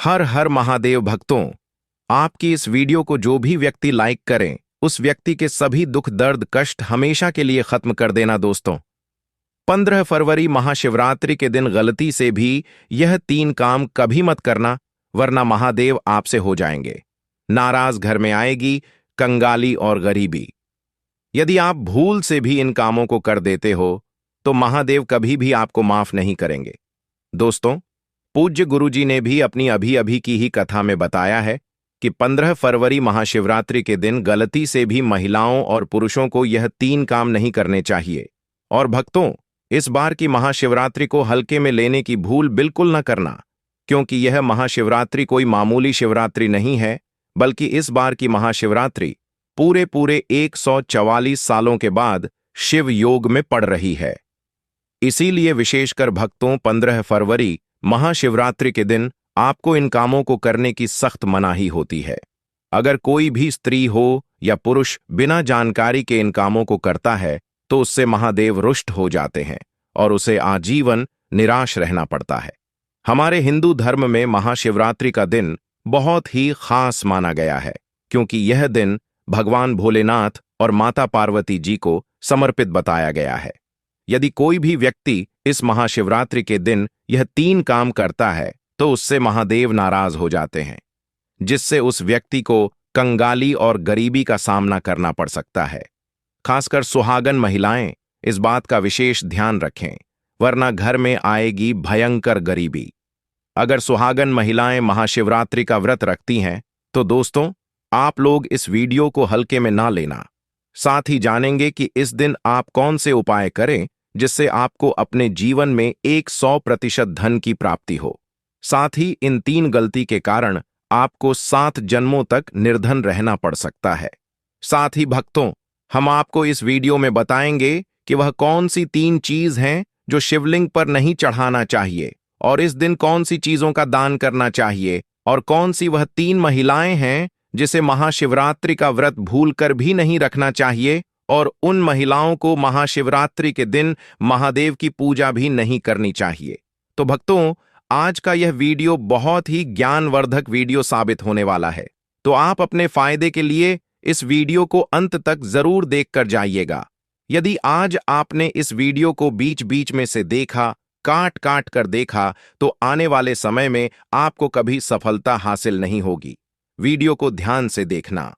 हर हर महादेव भक्तों, आपकी इस वीडियो को जो भी व्यक्ति लाइक करें, उस व्यक्ति के सभी दुख दर्द कष्ट हमेशा के लिए खत्म कर देना। दोस्तों, 15 फरवरी महाशिवरात्रि के दिन गलती से भी यह 3 काम कभी मत करना, वरना महादेव आपसे हो जाएंगे नाराज। घर में आएगी कंगाली और गरीबी। यदि आप भूल से भी इन कामों को कर देते हो तो महादेव कभी भी आपको माफ नहीं करेंगे। दोस्तों, पूज्य गुरुजी ने भी अपनी अभी अभी की ही कथा में बताया है कि 15 फरवरी महाशिवरात्रि के दिन गलती से भी महिलाओं और पुरुषों को यह 3 काम नहीं करने चाहिए। और भक्तों, इस बार की महाशिवरात्रि को हल्के में लेने की भूल बिल्कुल न करना, क्योंकि यह महाशिवरात्रि कोई मामूली शिवरात्रि नहीं है, बल्कि इस बार की महाशिवरात्रि पूरे 144 सालों के बाद शिव योग में पड़ रही है। इसीलिए विशेषकर भक्तों, 15 फरवरी महाशिवरात्रि के दिन आपको इन कामों को करने की सख्त मनाही होती है। अगर कोई भी स्त्री हो या पुरुष बिना जानकारी के इन कामों को करता है तो उससे महादेव रुष्ट हो जाते हैं और उसे आजीवन निराश रहना पड़ता है। हमारे हिंदू धर्म में महाशिवरात्रि का दिन बहुत ही खास माना गया है, क्योंकि यह दिन भगवान भोलेनाथ और माता पार्वती जी को समर्पित बताया गया है। यदि कोई भी व्यक्ति इस महाशिवरात्रि के दिन यह 3 काम करता है तो उससे महादेव नाराज हो जाते हैं, जिससे उस व्यक्ति को कंगाली और गरीबी का सामना करना पड़ सकता है। खासकर सुहागन महिलाएं इस बात का विशेष ध्यान रखें, वरना घर में आएगी भयंकर गरीबी। अगर सुहागन महिलाएं महाशिवरात्रि का व्रत रखती हैं तो दोस्तों, आप लोग इस वीडियो को हल्के में ना लेना। साथ ही जानेंगे कि इस दिन आप कौन से उपाय करें जिससे आपको अपने जीवन में 100% धन की प्राप्ति हो। साथ ही इन 3 गलती के कारण आपको 7 जन्मों तक निर्धन रहना पड़ सकता है। साथ ही भक्तों, हम आपको इस वीडियो में बताएंगे कि वह कौन सी 3 चीज हैं जो शिवलिंग पर नहीं चढ़ाना चाहिए, और इस दिन कौन सी चीजों का दान करना चाहिए, और कौन सी वह 3 महिलाएं हैं जिसे महाशिवरात्रि का व्रत भूलकर भी नहीं रखना चाहिए, और उन महिलाओं को महाशिवरात्रि के दिन महादेव की पूजा भी नहीं करनी चाहिए। तो भक्तों, आज का यह वीडियो बहुत ही ज्ञानवर्धक वीडियो साबित होने वाला है, तो आप अपने फायदे के लिए इस वीडियो को अंत तक जरूर देखकर जाइएगा। यदि आज आपने इस वीडियो को बीच बीच में से देखा, काट काट कर देखा, तो आने वाले समय में आपको कभी सफलता हासिल नहीं होगी। वीडियो को ध्यान से देखना।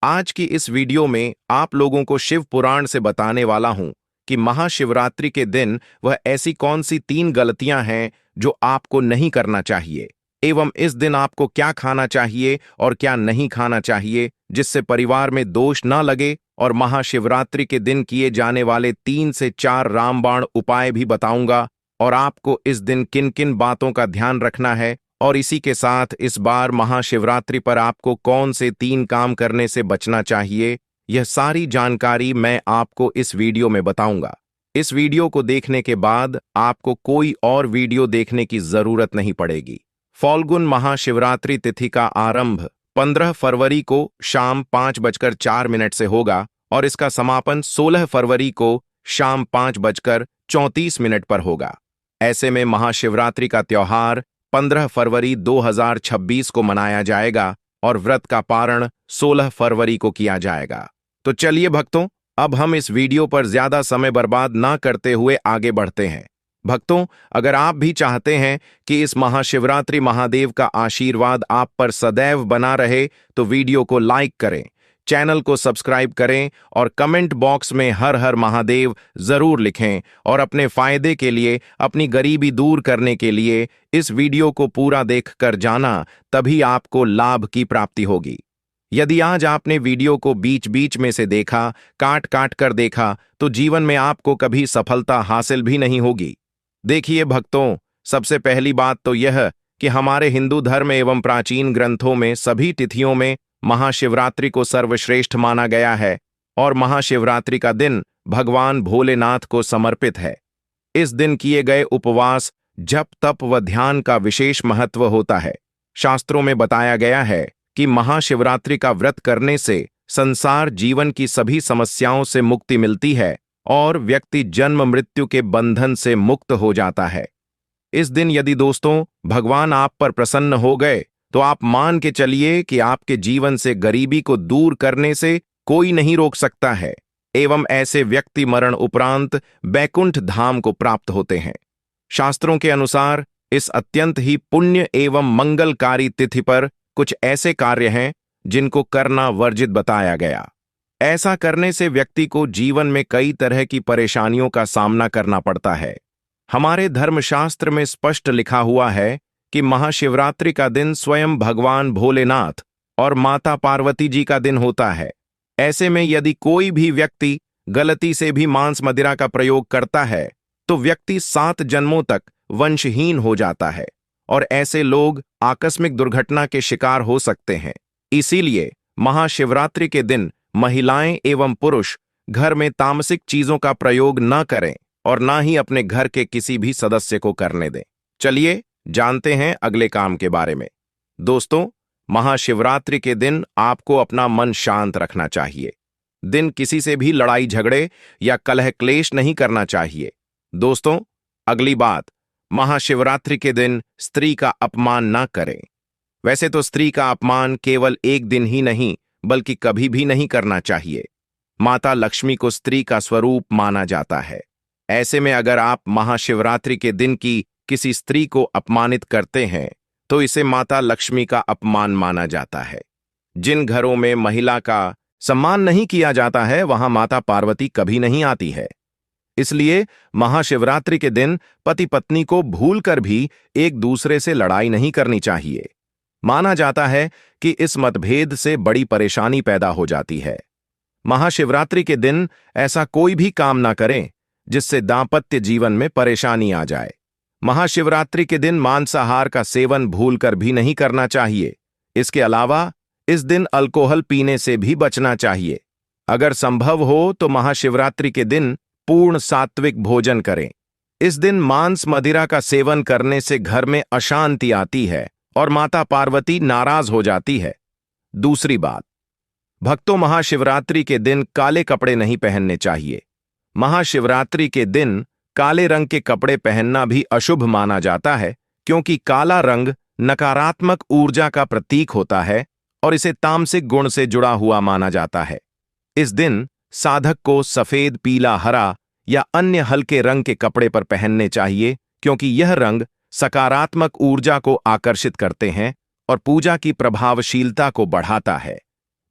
आज की इस वीडियो में आप लोगों को शिव पुराण से बताने वाला हूं कि महाशिवरात्रि के दिन वह ऐसी कौन सी 3 गलतियां हैं जो आपको नहीं करना चाहिए, एवं इस दिन आपको क्या खाना चाहिए और क्या नहीं खाना चाहिए जिससे परिवार में दोष न लगे, और महाशिवरात्रि के दिन किए जाने वाले 3 से 4 रामबाण उपाय भी बताऊंगा, और आपको इस दिन किन किन बातों का ध्यान रखना है, और इसी के साथ इस बार महाशिवरात्रि पर आपको कौन से 3 काम करने से बचना चाहिए, यह सारी जानकारी मैं आपको इस वीडियो में बताऊंगा। इस वीडियो को देखने के बाद आपको कोई और वीडियो देखने की जरूरत नहीं पड़ेगी। फाल्गुन महाशिवरात्रि तिथि का आरंभ 15 फरवरी को शाम 5:04 से होगा और इसका समापन 16 फरवरी को शाम 5:34 पर होगा। ऐसे में महाशिवरात्रि का त्योहार 15 फरवरी 2026 को मनाया जाएगा और व्रत का पारण 16 फरवरी को किया जाएगा। तो चलिए भक्तों, अब हम इस वीडियो पर ज्यादा समय बर्बाद ना करते हुए आगे बढ़ते हैं। भक्तों, अगर आप भी चाहते हैं कि इस महाशिवरात्रि महादेव का आशीर्वाद आप पर सदैव बना रहे, तो वीडियो को लाइक करें, चैनल को सब्सक्राइब करें और कमेंट बॉक्स में हर हर महादेव जरूर लिखें, और अपने फायदे के लिए, अपनी गरीबी दूर करने के लिए इस वीडियो को पूरा देखकर जाना, तभी आपको लाभ की प्राप्ति होगी। यदि आज आपने वीडियो को बीच बीच में से देखा, काट काट कर देखा, तो जीवन में आपको कभी सफलता हासिल भी नहीं होगी। देखिए भक्तों, सबसे पहली बात तो यह कि हमारे हिंदू धर्म एवं प्राचीन ग्रंथों में सभी तिथियों में महाशिवरात्रि को सर्वश्रेष्ठ माना गया है, और महाशिवरात्रि का दिन भगवान भोलेनाथ को समर्पित है। इस दिन किए गए उपवास, जप, तप व ध्यान का विशेष महत्व होता है। शास्त्रों में बताया गया है कि महाशिवरात्रि का व्रत करने से संसार जीवन की सभी समस्याओं से मुक्ति मिलती है और व्यक्ति जन्म मृत्यु के बंधन से मुक्त हो जाता है। इस दिन यदि दोस्तों भगवान आप पर प्रसन्न हो गए तो आप मान के चलिए कि आपके जीवन से गरीबी को दूर करने से कोई नहीं रोक सकता है एवं ऐसे व्यक्ति मरण उपरांत बैकुंठ धाम को प्राप्त होते हैं। शास्त्रों के अनुसार इस अत्यंत ही पुण्य एवं मंगलकारी तिथि पर कुछ ऐसे कार्य हैं जिनको करना वर्जित बताया गया। ऐसा करने से व्यक्ति को जीवन में कई तरह की परेशानियों का सामना करना पड़ता है। हमारे धर्मशास्त्र में स्पष्ट लिखा हुआ है कि महाशिवरात्रि का दिन स्वयं भगवान भोलेनाथ और माता पार्वती जी का दिन होता है। ऐसे में यदि कोई भी व्यक्ति गलती से भी मांस मदिरा का प्रयोग करता है तो व्यक्ति 7 जन्मों तक वंशहीन हो जाता है और ऐसे लोग आकस्मिक दुर्घटना के शिकार हो सकते हैं। इसीलिए महाशिवरात्रि के दिन महिलाएं एवं पुरुष घर में तामसिक चीजों का प्रयोग न करें और ना ही अपने घर के किसी भी सदस्य को करने दें। चलिए जानते हैं अगले काम के बारे में। दोस्तों, महाशिवरात्रि के दिन आपको अपना मन शांत रखना चाहिए। दिन किसी से भी लड़ाई झगड़े या कलह क्लेश नहीं करना चाहिए। दोस्तों, अगली बात, महाशिवरात्रि के दिन स्त्री का अपमान ना करें। वैसे तो स्त्री का अपमान केवल एक दिन ही नहीं बल्कि कभी भी नहीं करना चाहिए। माता लक्ष्मी को स्त्री का स्वरूप माना जाता है। ऐसे में अगर आप महाशिवरात्रि के दिन की किसी स्त्री को अपमानित करते हैं तो इसे माता लक्ष्मी का अपमान माना जाता है। जिन घरों में महिला का सम्मान नहीं किया जाता है वहां माता पार्वती कभी नहीं आती है। इसलिए महाशिवरात्रि के दिन पति पत्नी को भूलकर भी एक दूसरे से लड़ाई नहीं करनी चाहिए। माना जाता है कि इस मतभेद से बड़ी परेशानी पैदा हो जाती है। महाशिवरात्रि के दिन ऐसा कोई भी काम ना करें जिससे दांपत्य जीवन में परेशानी आ जाए। महाशिवरात्रि के दिन मांसाहार का सेवन भूलकर भी नहीं करना चाहिए। इसके अलावा इस दिन अल्कोहल पीने से भी बचना चाहिए। अगर संभव हो तो महाशिवरात्रि के दिन पूर्ण सात्विक भोजन करें। इस दिन मांस मदिरा का सेवन करने से घर में अशांति आती है और माता पार्वती नाराज हो जाती है। दूसरी बात, भक्तों, महाशिवरात्रि के दिन काले कपड़े नहीं पहनने चाहिए। महाशिवरात्रि के दिन काले रंग के कपड़े पहनना भी अशुभ माना जाता है क्योंकि काला रंग नकारात्मक ऊर्जा का प्रतीक होता है और इसे तामसिक गुण से जुड़ा हुआ माना जाता है। इस दिन साधक को सफेद, पीला, हरा या अन्य हल्के रंग के कपड़े पर पहनने चाहिए क्योंकि यह रंग सकारात्मक ऊर्जा को आकर्षित करते हैं और पूजा की प्रभावशीलता को बढ़ाता है।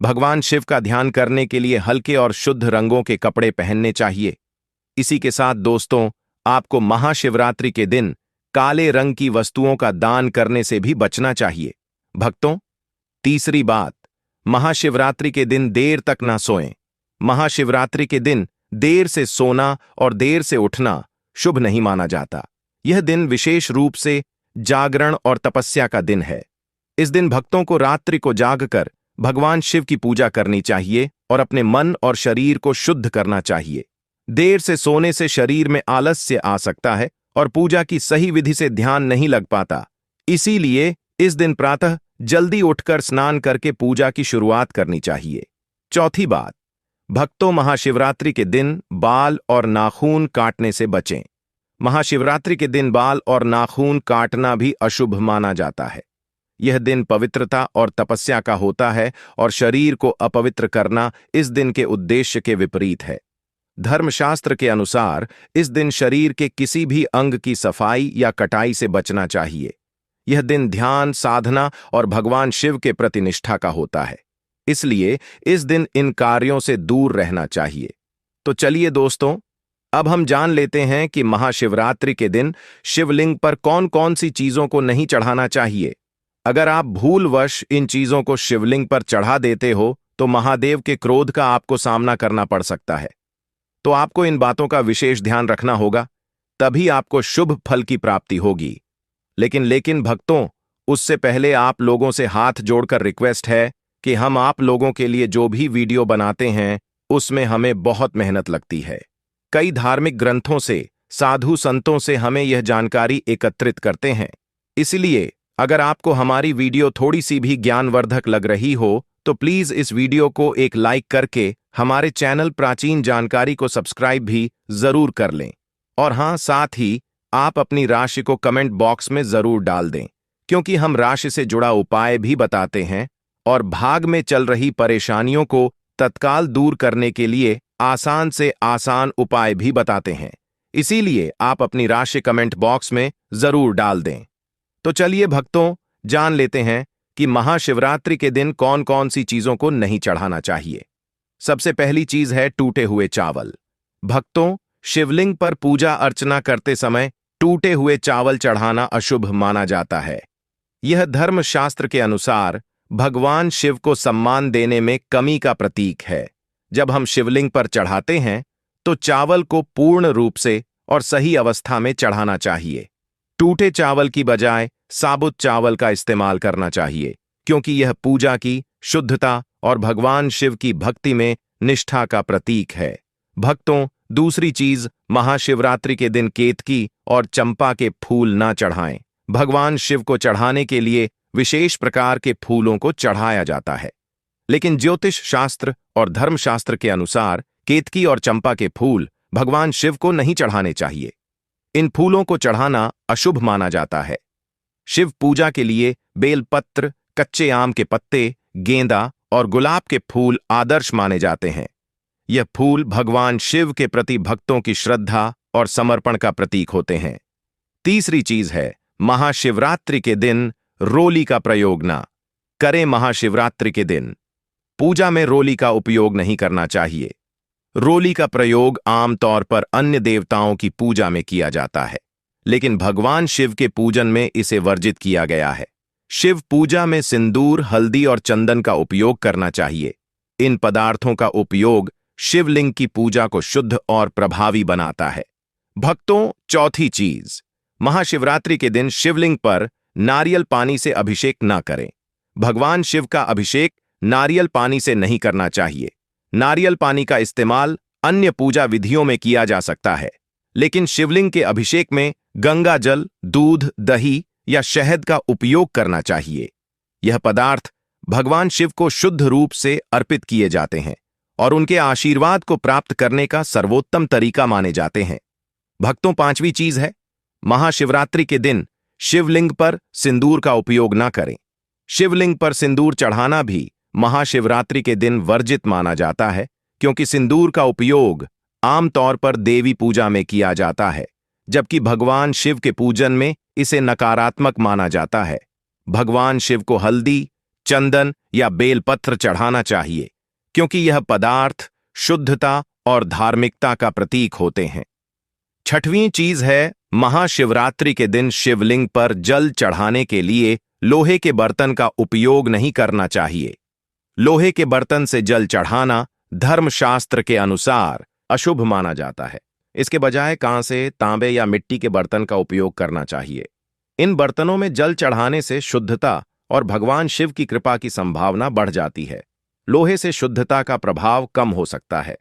भगवान शिव का ध्यान करने के लिए हल्के और शुद्ध रंगों के कपड़े पहनने चाहिए। इसी के साथ दोस्तों, आपको महाशिवरात्रि के दिन काले रंग की वस्तुओं का दान करने से भी बचना चाहिए। भक्तों, तीसरी बात, महाशिवरात्रि के दिन देर तक ना सोएं। महाशिवरात्रि के दिन देर से सोना और देर से उठना शुभ नहीं माना जाता। यह दिन विशेष रूप से जागरण और तपस्या का दिन है। इस दिन भक्तों को रात्रि को जागकर भगवान शिव की पूजा करनी चाहिए और अपने मन और शरीर को शुद्ध करना चाहिए। देर से सोने से शरीर में आलस्य आ सकता है और पूजा की सही विधि से ध्यान नहीं लग पाता। इसीलिए इस दिन प्रातः जल्दी उठकर स्नान करके पूजा की शुरुआत करनी चाहिए। चौथी बात, भक्तों, महाशिवरात्रि के दिन बाल और नाखून काटने से बचें। महाशिवरात्रि के दिन बाल और नाखून काटना भी अशुभ माना जाता है। यह दिन पवित्रता और तपस्या का होता है और शरीर को अपवित्र करना इस दिन के उद्देश्य के विपरीत है। धर्मशास्त्र के अनुसार इस दिन शरीर के किसी भी अंग की सफाई या कटाई से बचना चाहिए। यह दिन ध्यान, साधना और भगवान शिव के प्रति निष्ठा का होता है। इसलिए इस दिन इन कार्यों से दूर रहना चाहिए। तो चलिए दोस्तों, अब हम जान लेते हैं कि महाशिवरात्रि के दिन शिवलिंग पर कौन कौन सी चीजों को नहीं चढ़ाना चाहिए। अगर आप भूलवश इन चीजों को शिवलिंग पर चढ़ा देते हो तो महादेव के क्रोध का आपको सामना करना पड़ सकता है। तो आपको इन बातों का विशेष ध्यान रखना होगा, तभी आपको शुभ फल की प्राप्ति होगी। लेकिन भक्तों, उससे पहले आप लोगों से हाथ जोड़कर रिक्वेस्ट है कि हम आप लोगों के लिए जो भी वीडियो बनाते हैं उसमें हमें बहुत मेहनत लगती है। कई धार्मिक ग्रंथों से, साधु संतों से हमें यह जानकारी एकत्रित करते हैं। इसलिए अगर आपको हमारी वीडियो थोड़ी सी भी ज्ञानवर्धक लग रही हो तो प्लीज इस वीडियो को एक लाइक करके हमारे चैनल प्राचीन जानकारी को सब्सक्राइब भी जरूर कर लें। और हाँ, साथ ही आप अपनी राशि को कमेंट बॉक्स में जरूर डाल दें, क्योंकि हम राशि से जुड़ा उपाय भी बताते हैं और भाग में चल रही परेशानियों को तत्काल दूर करने के लिए आसान से आसान उपाय भी बताते हैं। इसीलिए आप अपनी राशि कमेंट बॉक्स में जरूर डाल दें। तो चलिए भक्तों, जान लेते हैं कि महाशिवरात्रि के दिन कौन कौन सी चीजों को नहीं चढ़ाना चाहिए। सबसे पहली चीज है टूटे हुए चावल। भक्तों, शिवलिंग पर पूजा अर्चना करते समय टूटे हुए चावल चढ़ाना अशुभ माना जाता है। यह धर्मशास्त्र के अनुसार भगवान शिव को सम्मान देने में कमी का प्रतीक है। जब हम शिवलिंग पर चढ़ाते हैं तो चावल को पूर्ण रूप से और सही अवस्था में चढ़ाना चाहिए। टूटे चावल की बजाय साबुत चावल का इस्तेमाल करना चाहिए, क्योंकि यह पूजा की शुद्धता और भगवान शिव की भक्ति में निष्ठा का प्रतीक है। भक्तों, दूसरी चीज, महाशिवरात्रि के दिन केतकी और चंपा के फूल ना चढ़ाएं। भगवान शिव को चढ़ाने के लिए विशेष प्रकार के फूलों को चढ़ाया जाता है, लेकिन ज्योतिष शास्त्र और धर्मशास्त्र के अनुसार केतकी और चंपा के फूल भगवान शिव को नहीं चढ़ाने चाहिए। इन फूलों को चढ़ाना अशुभ माना जाता है। शिव पूजा के लिए बेलपत्र, कच्चे आम के पत्ते, गेंदा और गुलाब के फूल आदर्श माने जाते हैं। यह फूल भगवान शिव के प्रति भक्तों की श्रद्धा और समर्पण का प्रतीक होते हैं। तीसरी चीज है, महाशिवरात्रि के दिन रोली का प्रयोग ना करें। महाशिवरात्रि के दिन पूजा में रोली का उपयोग नहीं करना चाहिए। रोली का प्रयोग आमतौर पर अन्य देवताओं की पूजा में किया जाता है, लेकिन भगवान शिव के पूजन में इसे वर्जित किया गया है। शिव पूजा में सिंदूर, हल्दी और चंदन का उपयोग करना चाहिए। इन पदार्थों का उपयोग शिवलिंग की पूजा को शुद्ध और प्रभावी बनाता है। भक्तों, चौथी चीज, महाशिवरात्रि के दिन शिवलिंग पर नारियल पानी से अभिषेक न करें। भगवान शिव का अभिषेक नारियल पानी से नहीं करना चाहिए। नारियल पानी का इस्तेमाल अन्य पूजा विधियों में किया जा सकता है, लेकिन शिवलिंग के अभिषेक में गंगा जल, दूध, दही या शहद का उपयोग करना चाहिए। यह पदार्थ भगवान शिव को शुद्ध रूप से अर्पित किए जाते हैं और उनके आशीर्वाद को प्राप्त करने का सर्वोत्तम तरीका माने जाते हैं। भक्तों, पांचवी चीज है, महाशिवरात्रि के दिन शिवलिंग पर सिंदूर का उपयोग न करें। शिवलिंग पर सिंदूर चढ़ाना भी महाशिवरात्रि के दिन वर्जित माना जाता है, क्योंकि सिंदूर का उपयोग आमतौर पर देवी पूजा में किया जाता है, जबकि भगवान शिव के पूजन में इसे नकारात्मक माना जाता है। भगवान शिव को हल्दी, चंदन या बेलपत्र चढ़ाना चाहिए, क्योंकि यह पदार्थ शुद्धता और धार्मिकता का प्रतीक होते हैं। छठवीं चीज है, महाशिवरात्रि के दिन शिवलिंग पर जल चढ़ाने के लिए लोहे के बर्तन का उपयोग नहीं करना चाहिए। लोहे के बर्तन से जल चढ़ाना धर्मशास्त्र के अनुसार अशुभ माना जाता है। इसके बजाय कांसे, तांबे या मिट्टी के बर्तन का उपयोग करना चाहिए। इन बर्तनों में जल चढ़ाने से शुद्धता और भगवान शिव की कृपा की संभावना बढ़ जाती है। लोहे से शुद्धता का प्रभाव कम हो सकता है,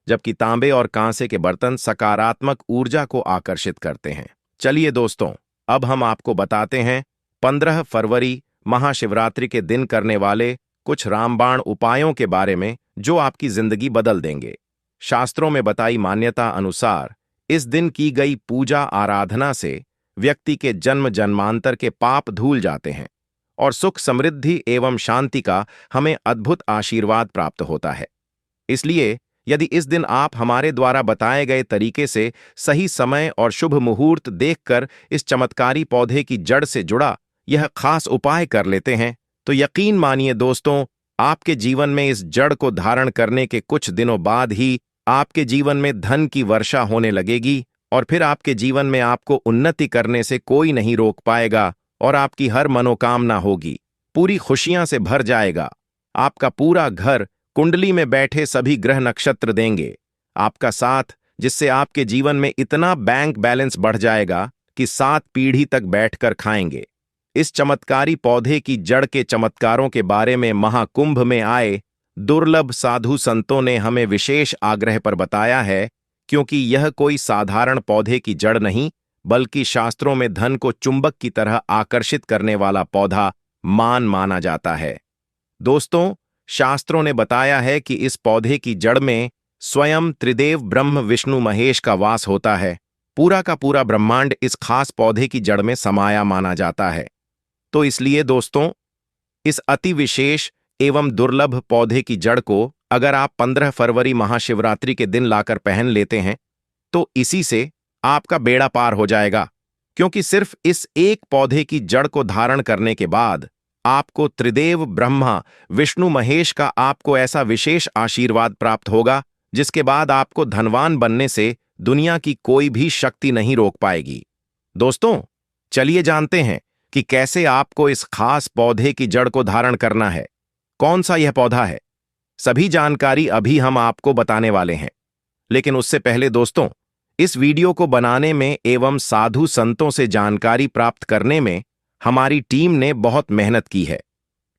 जबकि तांबे और कांसे के बर्तन सकारात्मक ऊर्जा को आकर्षित करते हैं। चलिए दोस्तों, अब हम आपको बताते हैं 15 फरवरी महाशिवरात्रि के दिन करने वाले कुछ रामबाण उपायों के बारे में, जो आपकी जिंदगी बदल देंगे। शास्त्रों में बताई मान्यता अनुसार इस दिन की गई पूजा आराधना से व्यक्ति के जन्म जन्मांतर के पाप धुल जाते हैं और सुख, समृद्धि एवं शांति का हमें अद्भुत आशीर्वाद प्राप्त होता है। इसलिए यदि इस दिन आप हमारे द्वारा बताए गए तरीके से सही समय और शुभ मुहूर्त देखकर इस चमत्कारी पौधे की जड़ से जुड़ा यह खास उपाय कर लेते हैं, तो यकीन मानिए दोस्तों, आपके जीवन में इस जड़ को धारण करने के कुछ दिनों बाद ही आपके जीवन में धन की वर्षा होने लगेगी और फिर आपके जीवन में आपको उन्नति करने से कोई नहीं रोक पाएगा और आपकी हर मनोकामना होगी, पूरी खुशियां से भर जाएगा। आपका पूरा घर कुंडली में बैठे सभी ग्रह नक्षत्र देंगे आपका साथ, जिससे आपके जीवन में इतना बैंक बैलेंस बढ़ जाएगा कि 7 पीढ़ी तक बैठकर खाएंगे। इस चमत्कारी पौधे की जड़ के चमत्कारों के बारे में महाकुंभ में आए दुर्लभ साधु संतों ने हमें विशेष आग्रह पर बताया है, क्योंकि यह कोई साधारण पौधे की जड़ नहीं, बल्कि शास्त्रों में धन को चुंबक की तरह आकर्षित करने वाला पौधा माना जाता है। दोस्तों, शास्त्रों ने बताया है कि इस पौधे की जड़ में स्वयं त्रिदेव ब्रह्म विष्णु महेश का वास होता है। पूरा का पूरा ब्रह्मांड इस खास पौधे की जड़ में समाया माना जाता है। तो इसलिए दोस्तों, इस अति विशेष एवं दुर्लभ पौधे की जड़ को अगर आप 15 फरवरी महाशिवरात्रि के दिन लाकर पहन लेते हैं तो इसी से आपका बेड़ा पार हो जाएगा, क्योंकि सिर्फ इस एक पौधे की जड़ को धारण करने के बाद आपको त्रिदेव ब्रह्मा विष्णु महेश का आपको ऐसा विशेष आशीर्वाद प्राप्त होगा जिसके बाद आपको धनवान बनने से दुनिया की कोई भी शक्ति नहीं रोक पाएगी। दोस्तों, चलिए जानते हैं कि कैसे आपको इस खास पौधे की जड़ को धारण करना है। कौन सा यह पौधा है, सभी जानकारी अभी हम आपको बताने वाले हैं। लेकिन उससे पहले दोस्तों, इस वीडियो को बनाने में एवं साधु संतों से जानकारी प्राप्त करने में हमारी टीम ने बहुत मेहनत की है,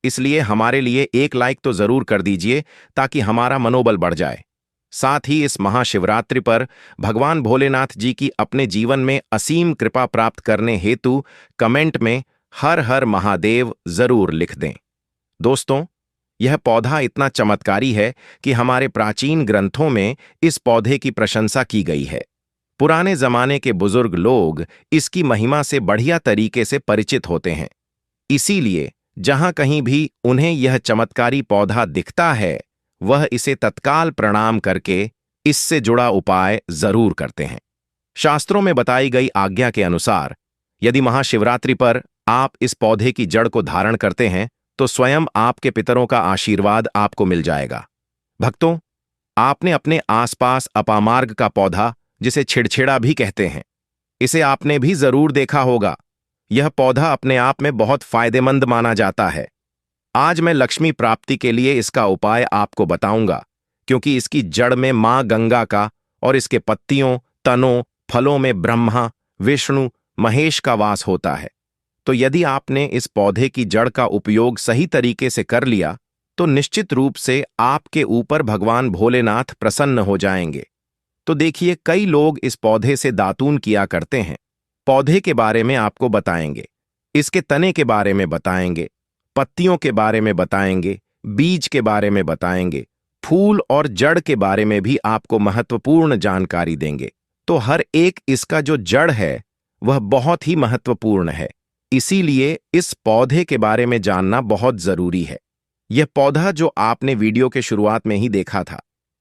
इसलिए हमारे लिए एक लाइक तो जरूर कर दीजिए ताकि हमारा मनोबल बढ़ जाए। साथ ही इस महाशिवरात्रि पर भगवान भोलेनाथ जी की अपने जीवन में असीम कृपा प्राप्त करने हेतु कमेंट में हर हर महादेव जरूर लिख दें। दोस्तों, यह पौधा इतना चमत्कारी है कि हमारे प्राचीन ग्रंथों में इस पौधे की प्रशंसा की गई है। पुराने जमाने के बुजुर्ग लोग इसकी महिमा से बढ़िया तरीके से परिचित होते हैं, इसीलिए जहां कहीं भी उन्हें यह चमत्कारी पौधा दिखता है वह इसे तत्काल प्रणाम करके इससे जुड़ा उपाय जरूर करते हैं। शास्त्रों में बताई गई आज्ञा के अनुसार यदि महाशिवरात्रि पर आप इस पौधे की जड़ को धारण करते हैं तो स्वयं आपके पितरों का आशीर्वाद आपको मिल जाएगा। भक्तों, आपने अपने आसपास अपामार्ग का पौधा, जिसे छिड़छिड़ा भी कहते हैं, इसे आपने भी जरूर देखा होगा। यह पौधा अपने आप में बहुत फायदेमंद माना जाता है। आज मैं लक्ष्मी प्राप्ति के लिए इसका उपाय आपको बताऊंगा, क्योंकि इसकी जड़ में मां गंगा का और इसके पत्तियों, तनों, फलों में ब्रह्मा विष्णु महेश का वास होता है। तो यदि आपने इस पौधे की जड़ का उपयोग सही तरीके से कर लिया तो निश्चित रूप से आपके ऊपर भगवान भोलेनाथ प्रसन्न हो जाएंगे। तो देखिए, कई लोग इस पौधे से दातून किया करते हैं। पौधे के बारे में आपको बताएंगे, इसके तने के बारे में बताएंगे, पत्तियों के बारे में बताएंगे, बीज के बारे में बताएंगे, फूल और जड़ के बारे में भी आपको महत्वपूर्ण जानकारी देंगे। तो हर एक इसका जो जड़ है वह बहुत ही महत्वपूर्ण है, इसीलिए इस पौधे के बारे में जानना बहुत जरूरी है। यह पौधा जो आपने वीडियो के शुरुआत में ही देखा था,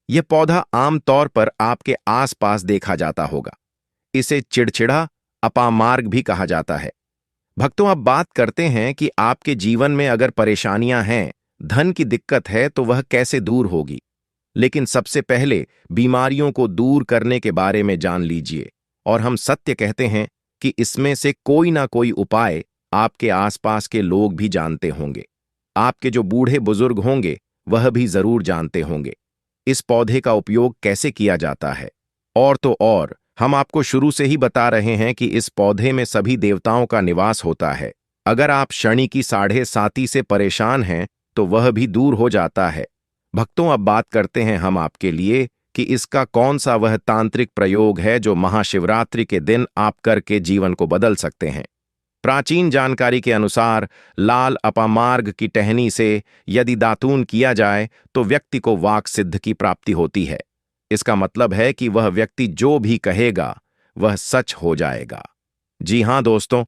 यह पौधा आमतौर पर आपके आसपास देखा जाता होगा। इसे चिड़चिड़ा अपामार्ग भी कहा जाता है। भक्तों, अब बात करते हैं कि आपके जीवन में अगर परेशानियां हैं, धन की दिक्कत है तो वह कैसे दूर होगी। लेकिन सबसे पहले बीमारियों को दूर करने के बारे में जान लीजिए, और हम सत्य कहते हैं कि इसमें से कोई ना कोई उपाय आपके आसपास के लोग भी जानते होंगे। आपके जो बूढ़े बुजुर्ग होंगे वह भी जरूर जानते होंगे इस पौधे का उपयोग कैसे किया जाता है। और तो और हम आपको शुरू से ही बता रहे हैं कि इस पौधे में सभी देवताओं का निवास होता है। अगर आप शनि की 7.5 से परेशान हैं तो वह भी दूर हो जाता है। भक्तों, अब बात करते हैं हम आपके लिए कि इसका कौन सा वह तांत्रिक प्रयोग है जो महाशिवरात्रि के दिन आप करके जीवन को बदल सकते हैं। प्राचीन जानकारी के अनुसार लाल अपामार्ग की टहनी से यदि दातून किया जाए तो व्यक्ति को वाक सिद्ध की प्राप्ति होती है। इसका मतलब है कि वह व्यक्ति जो भी कहेगा वह सच हो जाएगा। जी हां दोस्तों,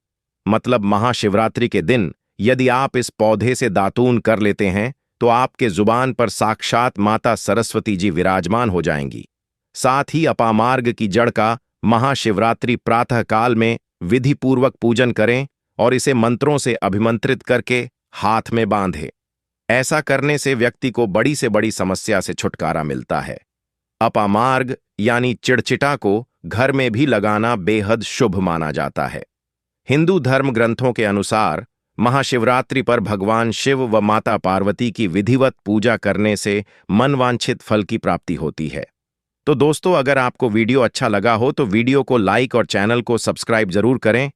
मतलब महाशिवरात्रि के दिन यदि आप इस पौधे से दातून कर लेते हैं तो आपके जुबान पर साक्षात माता सरस्वती जी विराजमान हो जाएंगी। साथ ही अपामार्ग की जड़ का महाशिवरात्रि प्रातः काल में विधि पूर्वक पूजन करें और इसे मंत्रों से अभिमंत्रित करके हाथ में बांधें। ऐसा करने से व्यक्ति को बड़ी से बड़ी समस्या से छुटकारा मिलता है। अपामार्ग यानी चिड़चिटा को घर में भी लगाना बेहद शुभ माना जाता है। हिंदू धर्म ग्रंथों के अनुसार महाशिवरात्रि पर भगवान शिव व माता पार्वती की विधिवत पूजा करने से मनवांछित फल की प्राप्ति होती है। तो दोस्तों, अगर आपको वीडियो अच्छा लगा हो तो वीडियो को लाइक और चैनल को सब्सक्राइब जरूर करें।